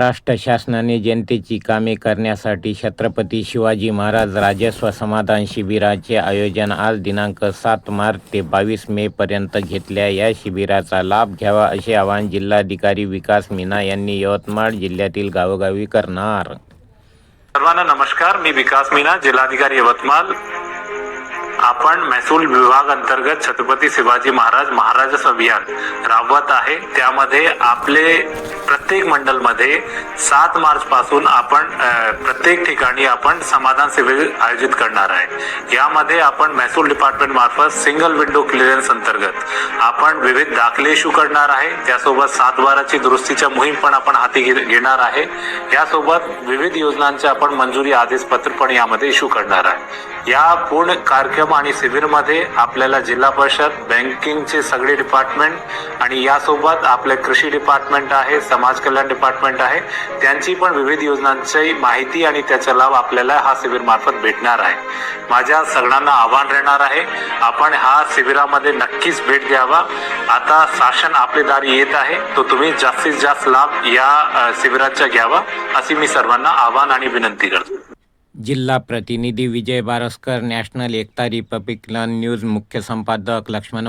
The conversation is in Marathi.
महाराष्ट्र शासनाने जनतेची कामे करण्यासाठी छत्रपती शिवाजी महाराज राजस्व समाधान शिबिराचे आयोजन आज दिनांक 7 मार्च ते 22 मे पर्यंत घेतल्या। या शिबिराचा लाभ घ्यावा असे आवाहन जिल्हाधिकारी विकास मीना यांनी यवतमाळ जिल्ह्यातील गावोगावी करणार। सर्वांना नमस्कार, मी विकास मीना, जिल्हाधिकारी यवतमाळ। आपण महसूल विभाग अंतर्गत छत्रपती शिवाजी महाराज अभियान राबवत आहे। त्यामध्ये आपले प्रत्येक मंडल मध्ये 7 मार्च पासून आपण प्रत्येक ठिकाणी आपण समाधान शिबिर आयोजित करणार आहे। यामध्ये आपण महसूल डिपार्टमेंट मार्फत सिंगल विंडो क्लिअरन्स अंतर्गत आपण विविध दाखले इश्यू करणार आहे। त्यासोबत 7/12ची दुरुस्तीच्या मोहीम पण आपण हाती घेणार आहे। यासोबत विविध योजनांचे आपण मंजुरी आदेश पत्र पण यामध्ये इश्यू करणार आहे। या पूर्ण कार्यक्रम आणि शिबिरमध्ये आपल्याला जिल्हा परिषद, बँकिंगचे सगळे डिपार्टमेंट आणि यासोबत आपले कृषी डिपार्टमेंट आहे, समाज कल्याण डिपार्टमेंट आहे, त्यांची पण विविध योजनांची माहिती आणि त्याचा लाभ आपल्याला हा शिबिर मार्फत भेटणार आहे। माझ्या सगळ्यांना आव्हान राहणार आहे, आपण हा शिबिरामध्ये नक्कीच भेट द्यावा। आता शासन आपले दारी येत आहे, तो तुम्ही जास्तीत जास्त लाभ या शिबिराचा घ्यावा अशी मी सर्वांना आव्हान आणि विनंती करतो। जिल्हा प्रतिनिधी विजय बारस्कर, नॅशनल एकता रिपब्लिकन न्यूज, मुख्य संपादक लक्ष्मण